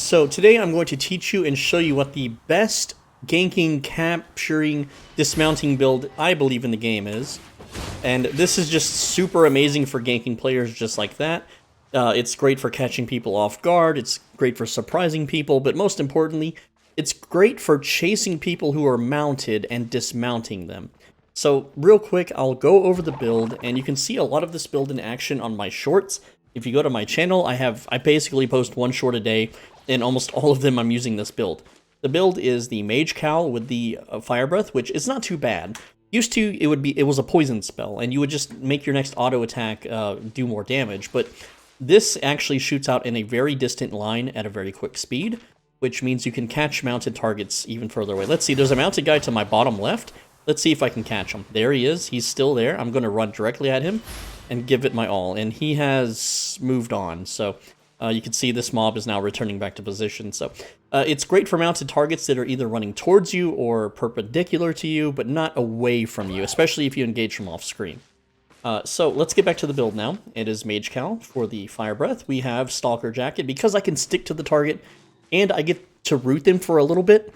So today I'm going to teach you and show you what the best ganking, capturing, dismounting build I believe in the game is. And this is just super amazing for ganking players just like that. It's great for catching people off guard, it's great for surprising people, but most importantly, it's great for chasing people who are mounted and dismounting them. So real quick, I'll go over the build, and you can see a lot of this build in action on my shorts. If you go to my channel, I basically post one short a day, and almost all of them I'm using this build. The build is the Mage Cowl with the Fire Breath, which is not too bad. Used to, it was a poison spell, and you would just make your next auto attack do more damage, but this actually shoots out in a very distant line at a very quick speed, which means you can catch mounted targets even further away. Let's see, there's a mounted guy to my bottom left. Let's see if I can catch him. There he is, he's still there. I'm going to run directly at him and give it my all, and he has moved on, so you can see this mob is now returning back to position. So it's great for mounted targets that are either running towards you or perpendicular to you, but not away from you, especially if you engage from off screen. So let's get back to the build now. It is Mage Cowl for the Fire Breath. We have Stalker Jacket. Because I can stick to the target and I get to root them for a little bit,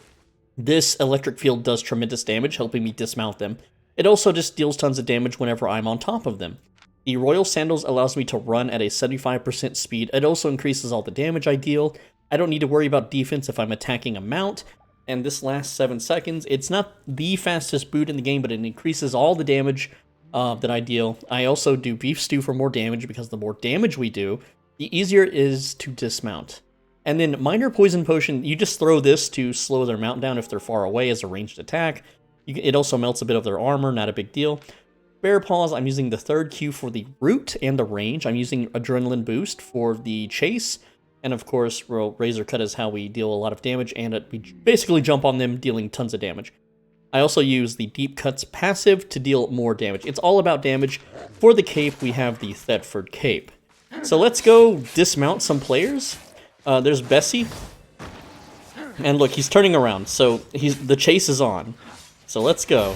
this electric field does tremendous damage, helping me dismount them. It also just deals tons of damage whenever I'm on top of them. The Royal Sandals allows me to run at a 75% speed. It also increases all the damage I deal. I don't need to worry about defense if I'm attacking a mount. And this lasts 7 seconds. It's not the fastest boot in the game, but it increases all the damage that I deal. I also do Beef Stew for more damage, because the more damage we do, the easier it is to dismount. And then Minor Poison Potion, you just throw this to slow their mount down if they're far away as a ranged attack. It also melts a bit of their armor, not a big deal. Bear Paws, I'm using the third Q for the root and the range. I'm using Adrenaline Boost for the chase. And of course, Razor Cut is how we deal a lot of damage, and we basically jump on them, dealing tons of damage. I also use the Deep Cuts passive to deal more damage. It's all about damage. For the cape, we have the Thetford Cape. So let's go dismount some players. There's Bessie. And look, he's turning around, so the chase is on. So let's go.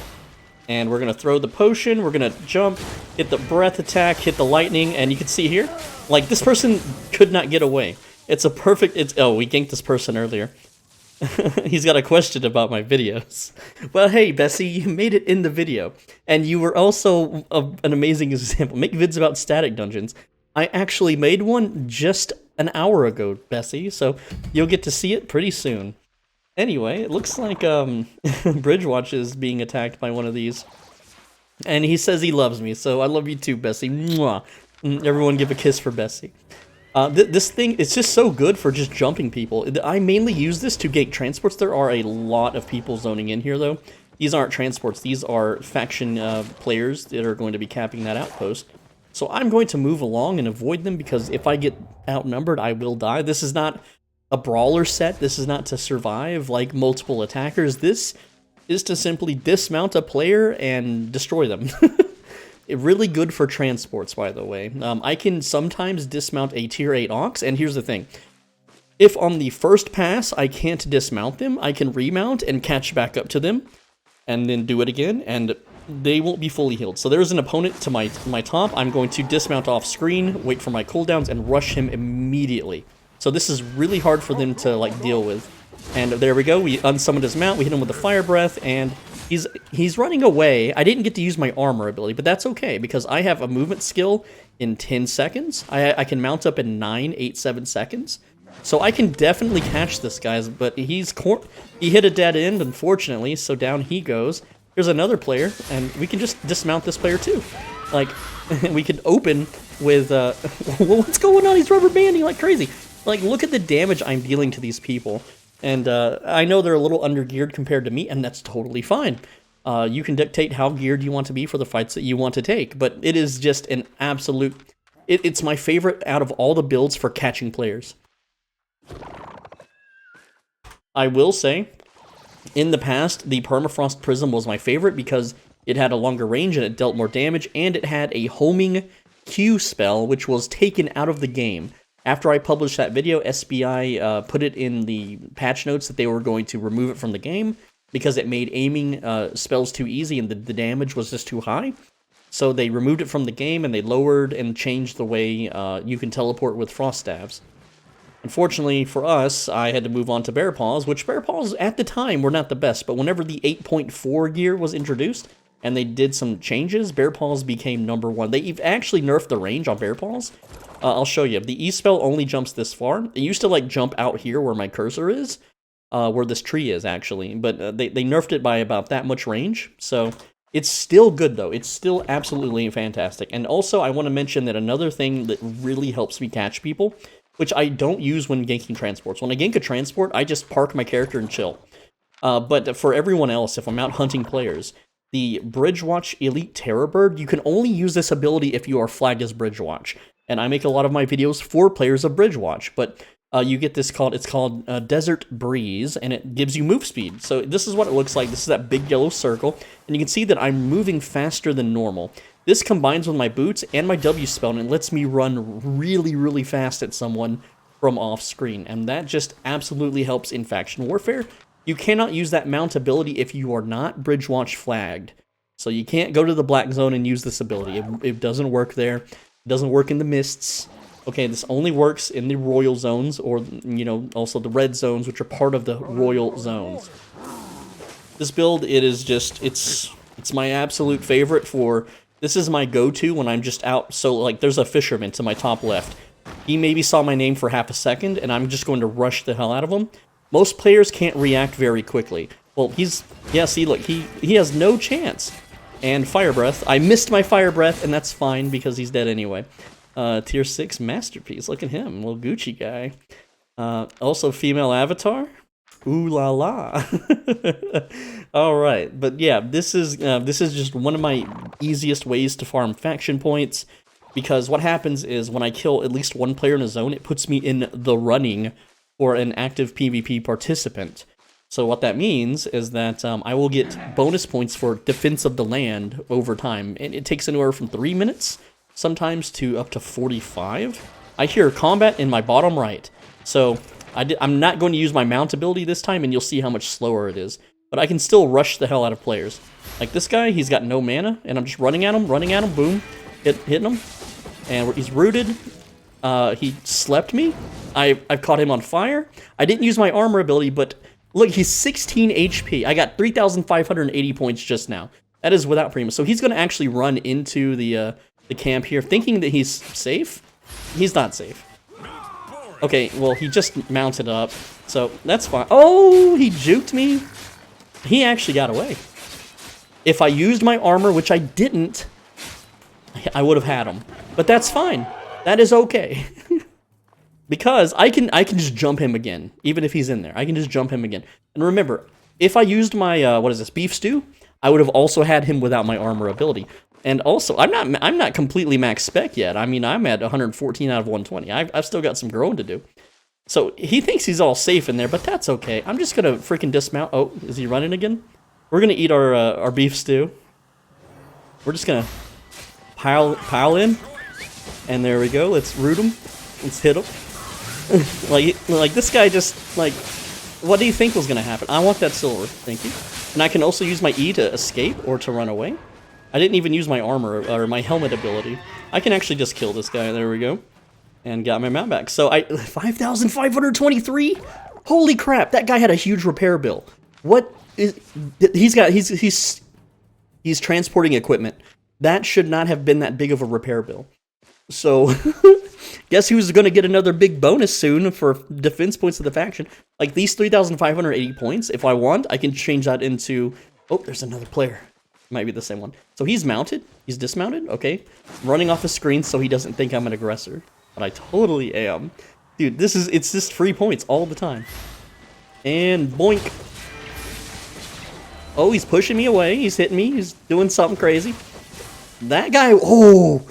And we're going to throw the potion, we're going to jump, hit the breath attack, hit the lightning, and you can see here, like, this person could not get away. It's a perfect, oh, we ganked this person earlier. He's got a question about my videos. Well, hey, Bessie, you made it in the video. And you were also an amazing example. Make vids about static dungeons. I actually made one just an hour ago, Bessie, so you'll get to see it pretty soon. Anyway, it looks like Bridgewatch is being attacked by one of these. And he says he loves me, so I love you too, Bessie. Mwah. Everyone give a kiss for Bessie. This thing, it's just so good for just jumping people. I mainly use this to gank transports. There are a lot of people zoning in here, though. These aren't transports. These are faction players that are going to be capping that outpost. So I'm going to move along and avoid them, because if I get outnumbered, I will die. This is not a brawler set. This is not to survive like multiple attackers. This is to simply dismount a player and destroy them. Really good for transports, by the way. I can sometimes dismount a tier 8 Ox, and here's the thing. If on the first pass I can't dismount them, I can remount and catch back up to them, and then do it again, and they won't be fully healed. So there's an opponent to my top. I'm going to dismount off screen, wait for my cooldowns, and rush him immediately. So this is really hard for them to, like, deal with. And there we go, we unsummoned his mount, we hit him with the Fire Breath, and he's running away. I didn't get to use my armor ability, but that's okay, because I have a movement skill in 10 seconds. I can mount up in 9, 8, 7 seconds. So I can definitely catch this guy, but he hit a dead end, unfortunately, so down he goes. Here's another player, and we can just dismount this player too. Like, we could open with, what's going on? He's rubber banding like crazy. Like, look at the damage I'm dealing to these people. And I know they're a little under-geared compared to me, and that's totally fine. You can dictate how geared you want to be for the fights that you want to take, but it is just an absolute... It's my favorite out of all the builds for catching players. I will say, in the past, the Permafrost Prism was my favorite because it had a longer range and it dealt more damage, and it had a homing Q spell, which was taken out of the game. After I published that video, SBI put it in the patch notes that they were going to remove it from the game because it made aiming spells too easy and the damage was just too high. So they removed it from the game, and they lowered and changed the way you can teleport with frost staves. Unfortunately for us, I had to move on to Bear Paws, which Bear Paws at the time were not the best, but whenever the 8.4 gear was introduced, and they did some changes, Bear Paws became #1. They actually nerfed the range on Bear Paws. I'll show you. The E-spell only jumps this far. It used to, like, jump out here where my cursor is, where this tree is, actually, but they nerfed it by about that much range, so it's still good, though. It's still absolutely fantastic. And also, I want to mention that another thing that really helps me catch people, which I don't use when ganking transports. When I gank a transport, I just park my character and chill. But for everyone else, if I'm out hunting players, the Bridgewatch Elite Terror Bird, you can only use this ability if you are flagged as Bridgewatch. And I make a lot of my videos for players of Bridgewatch, but you get this it's called Desert Breeze, and it gives you move speed. So this is what it looks like. This is that big yellow circle, and you can see that I'm moving faster than normal. This combines with my boots and my W spell, and it lets me run really, really fast at someone from off screen, and that just absolutely helps in faction warfare. You cannot use that mount ability if you are not Bridgewatch flagged. So you can't go to the black zone and use this ability. It doesn't work there. It doesn't work in the mists. Okay, this only works in the royal zones, or, you know, also the red zones, which are part of the royal zones. This build, it is just, it's my absolute favorite for... This is my go-to when I'm just out. So, like, there's a fisherman to my top left. He maybe saw my name for half a second, and I'm just going to rush the hell out of him. Most players can't react very quickly. Well, yeah, see, look, he has no chance. And Fire Breath. I missed my Fire Breath, and that's fine, because he's dead anyway. Tier 6 Masterpiece. Look at him, little Gucci guy. Also, female avatar. Ooh la la. All right, but yeah, this is just one of my easiest ways to farm faction points, because what happens is when I kill at least one player in a zone, it puts me in the running for an active PvP participant. So what that means is that I will get bonus points for defense of the land over time, and it takes anywhere from 3 minutes sometimes to up to 45. I hear combat in my bottom right, so I'm not going to use my mount ability this time, and you'll see how much slower it is. But I can still rush the hell out of players. Like this guy, he's got no mana, and I'm just running at him, boom, hitting him. And he's rooted. He slept me. I've caught him on fire. I didn't use my armor ability, but look, he's 16 HP. I got 3,580 points just now. That is without premium. So he's going to actually run into the camp here, thinking that he's safe. He's not safe. Okay, well, he just mounted up, so that's fine. Oh, he juked me. He actually got away. If I used my armor, which I didn't, I would have had him. But that's fine. That is okay. Because I can just jump him again, even if he's in there. I can just jump him again. And remember, if I used my, what is this, beef stew, I would have also had him without my armor ability. And also, I'm not completely max spec yet. I mean, I'm at 114 out of 120. I've still got some growing to do. So he thinks he's all safe in there, but that's okay. I'm just gonna freaking dismount. Oh, is he running again? We're gonna eat our beef stew. We're just gonna pile in, and there we go. Let's root him. Let's hit him. like this guy just like. What do you think was gonna happen? I want that silver. Thank you. And I can also use my E to escape or to run away. I didn't even use my armor or my helmet ability. I can actually just kill this guy. There we go. And got my mount back. So 5,523? Holy crap, that guy had a huge repair bill. What is he's transporting equipment. That should not have been that big of a repair bill. So guess who's going to get another big bonus soon for defense points of the faction? Like these 3,580 points, if I want, I can change that into... Oh, there's another player. Might be the same one. So he's mounted. He's dismounted. Okay. Running off the screen so he doesn't think I'm an aggressor. But I totally am. Dude, it's just free points all the time. And boink. Oh, he's pushing me away. He's hitting me. He's doing something crazy. That guy... Oh,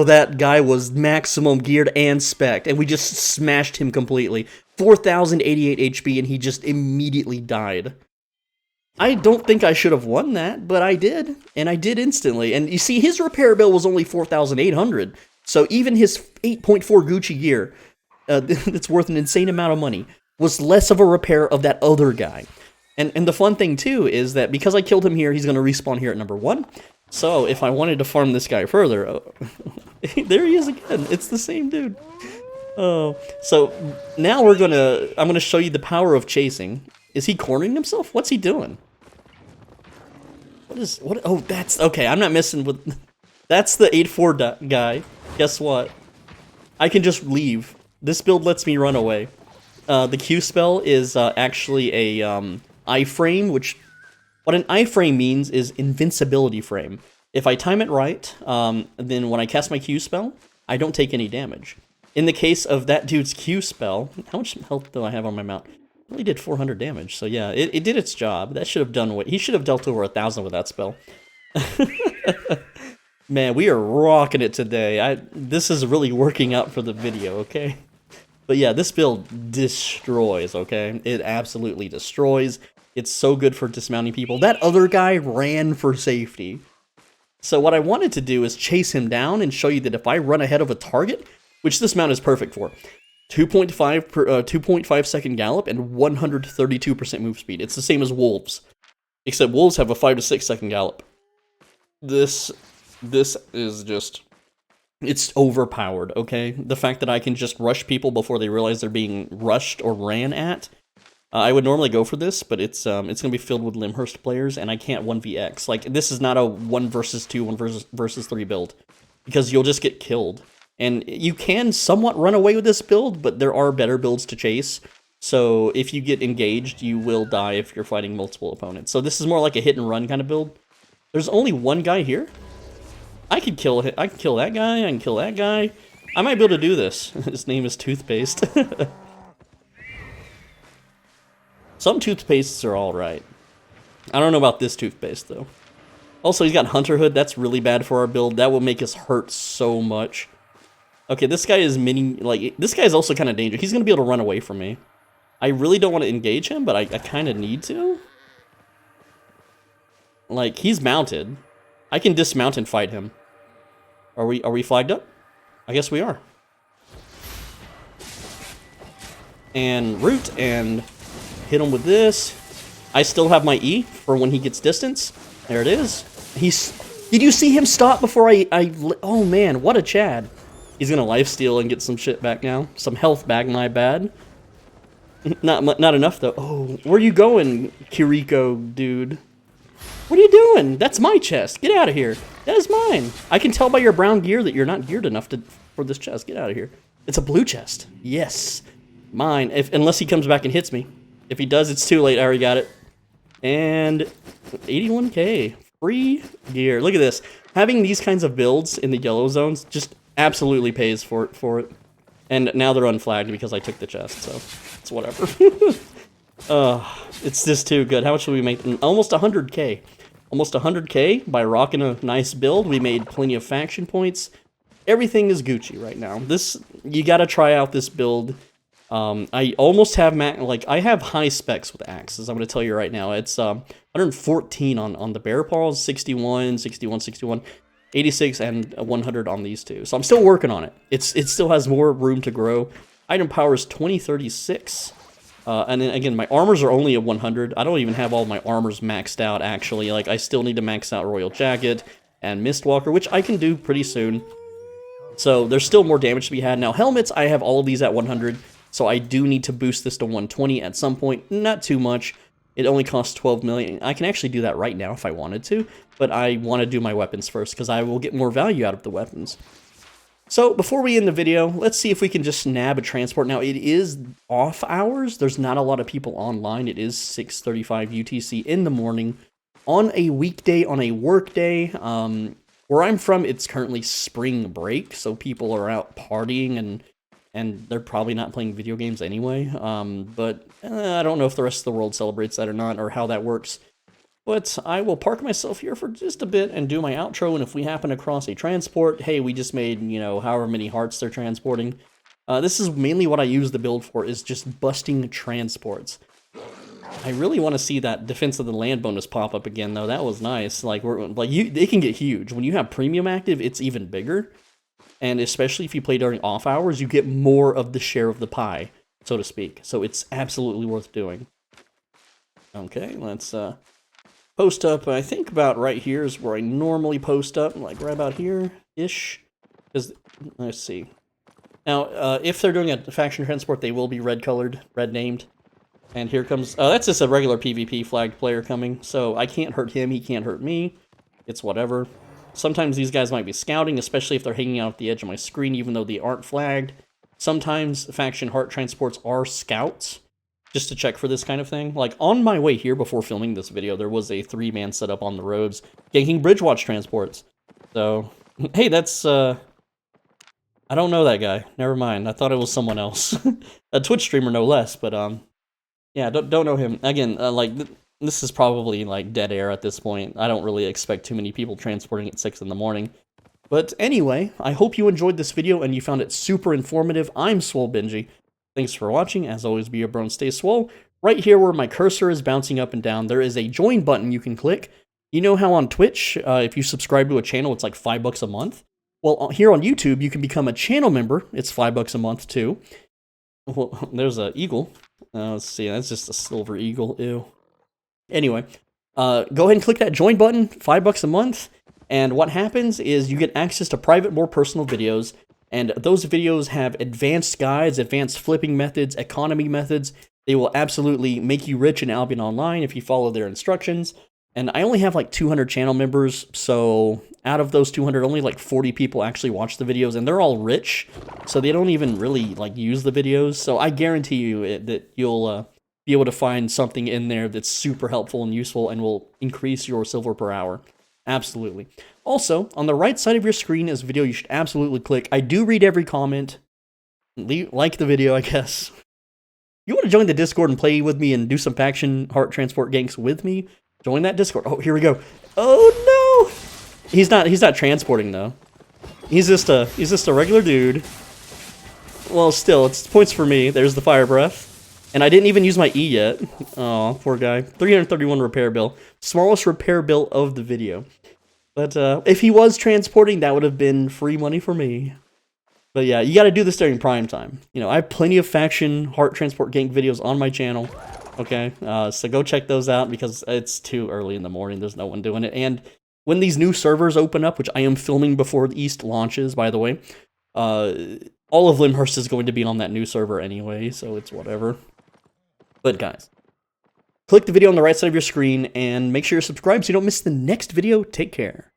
that guy was maximum geared and spec'd, and we just smashed him completely. 4,088 HP, and he just immediately died. I don't think I should have won that, but I did, and I did instantly. And you see, his repair bill was only 4,800, so even his 8.4 Gucci gear, that's worth an insane amount of money, was less of a repair of that other guy. And the fun thing, too, is that because I killed him here, he's going to respawn here at number 1. So if I wanted to farm this guy further, there he is again. It's the same dude. Oh, so now I'm gonna show you the power of chasing. Is he cornering himself? What's he doing? What? Oh, that's okay. I'm not messing with. That's the 8-4 guy. Guess what? I can just leave. This build lets me run away. The Q spell is actually a iframe, which what an iframe means is invincibility frame. If I time it right, then when I cast my Q spell, I don't take any damage. In the case of that dude's Q spell, how much health do I have on my mount? It only did 400 damage, so yeah, it did its job. That should have done what he should have dealt over 1,000 with that spell. Man, we are rocking it today. This is really working out for the video, okay? But yeah, this build destroys, okay? It absolutely destroys. It's so good for dismounting people. That other guy ran for safety. So what I wanted to do is chase him down and show you that if I run ahead of a target, which this mount is perfect for, 2.5 second gallop and 132% move speed. It's the same as wolves, except wolves have a 5 to 6 second gallop. This is just, it's overpowered, okay? The fact that I can just rush people before they realize they're being rushed or ran at. I would normally go for this, but it's gonna be filled with Limhurst players, and I can't 1vx. Like, this is not a 1 versus 2, 1 versus 3 build, because you'll just get killed. And you can somewhat run away with this build, but there are better builds to chase. So if you get engaged, you will die if you're fighting multiple opponents. So this is more like a hit and run kind of build. There's only one guy here. I can kill that guy, I can kill that guy. I might be able to do this. His name is Toothpaste. Some toothpastes are alright. I don't know about this toothpaste, though. Also, he's got Hunter Hood. That's really bad for our build. That will make us hurt so much. Okay, this guy is this guy is also kind of dangerous. He's going to be able to run away from me. I really don't want to engage him, but I kind of need to. Like, he's mounted. I can dismount and fight him. Are we flagged up? I guess we are. And root and hit him with this. I still have my E for when he gets distance. There it is. Did you see him stop before oh man, what a Chad. He's gonna lifesteal and get some shit back now. Some health back, my bad. Not enough though. Oh, where you going, Kiriko dude? What are you doing? That's my chest. Get out of here. That is mine. I can tell by your brown gear that you're not geared enough for this chest. Get out of here. It's a blue chest. Yes. Mine. Unless he comes back and hits me. If he does, it's too late. I already got it. And 81k. Free gear. Look at this. Having these kinds of builds in the yellow zones just absolutely pays for it. And now they're unflagged because I took the chest, so it's whatever. It's just too good. How much did we make? Almost 100k. Almost 100k by rocking a nice build. We made plenty of faction points. Everything is Gucci right now. You gotta try out this build. I almost have I have high specs with axes. I'm gonna tell you right now. It's 114 on the bear paws, 61, 61, 61, 86, and 100 on these two. So I'm still working on it. It still has more room to grow. Item power is 2036. And then again, my armors are only at 100. I don't even have all my armors maxed out, actually. Like, I still need to max out Royal Jacket and Mistwalker, which I can do pretty soon. So there's still more damage to be had. Now, helmets, I have all of these at 100. So I do need to boost this to 120 at some point. Not too much. It only costs 12 million. I can actually do that right now if I wanted to. But I want to do my weapons first, because I will get more value out of the weapons. So, before we end the video, let's see if we can just nab a transport. Now, it is off hours. There's not a lot of people online. It is 6:35 UTC in the morning on a weekday, on a work day. Where I'm from, it's currently spring break, so people are out partying, and they're probably not playing video games anyway. But I don't know if the rest of the world celebrates that or not, or how that works. But I will park myself here for just a bit and do my outro, and if we happen across a transport, hey, we just made, however many hearts they're transporting. This is mainly what I use the build for, is just busting transports. I really want to see that Defense of the Land bonus pop up again, though. That was nice. They can get huge. When you have premium active, it's even bigger. And especially if you play during off hours, you get more of the share of the pie, so to speak. So it's absolutely worth doing. Okay, let's post up, I think about right here is where I normally post up, like right about here-ish. Because, let's see. Now, if they're doing a faction transport, they will be red-colored, red-named. And here comes... that's just a regular PvP flagged player coming, so I can't hurt him, he can't hurt me. It's whatever. Sometimes these guys might be scouting, especially if they're hanging out at the edge of my screen, even though they aren't flagged. Sometimes faction heart transports are scouts, just to check for this kind of thing. Like, on my way here before filming this video, there was a 3-man setup on the roads, ganking Bridgewatch transports. So, hey, that's, I don't know that guy. Never mind. I thought it was someone else. A Twitch streamer, no less, but, yeah, don't know him. Again, this is probably, like, dead air at this point. I don't really expect too many people transporting at 6 in the morning. But anyway, I hope you enjoyed this video and you found it super informative. I'm Swole Benji. Thanks for watching. As always, be a bro and stay swole. Right here where my cursor is bouncing up and down, there is a join button you can click. You know how on Twitch, if you subscribe to a channel, it's like $5 a month? Well, here on YouTube, you can become a channel member. It's $5 a month, too. Well, there's an eagle. Let's see, that's just a silver eagle. Ew. Anyway, go ahead and click that join button, $5 a month. And what happens is you get access to private, more personal videos, and those videos have advanced guides, advanced flipping methods, economy methods. They will absolutely make you rich in Albion Online if you follow their instructions. And I only have like 200 channel members, so out of those 200, only like 40 people actually watch the videos, and they're all rich, so they don't even really like use the videos. So I guarantee you that you'll be able to find something in there that's super helpful and useful and will increase your silver per hour. Absolutely. Also, on the right side of your screen is a video you should absolutely click. I do read every comment. Like the video, I guess. You want to join the Discord and play with me and do some faction heart transport ganks with me? Join that Discord. Oh, here we go. Oh no! He's not transporting though. He's just a regular dude. Well, still, it's points for me. There's the fire breath. And I didn't even use my E yet. Oh, poor guy. 331 repair bill. Smallest repair bill of the video. But if he was transporting, that would have been free money for me. But yeah, you got to do this during prime time. You know, I have plenty of faction heart transport gank videos on my channel. Okay, so go check those out because it's too early in the morning. There's no one doing it. And when these new servers open up, which I am filming before the East launches, by the way, all of Limhurst is going to be on that new server anyway, so it's whatever. But guys, click the video on the right side of your screen and make sure you're subscribed so you don't miss the next video. Take care.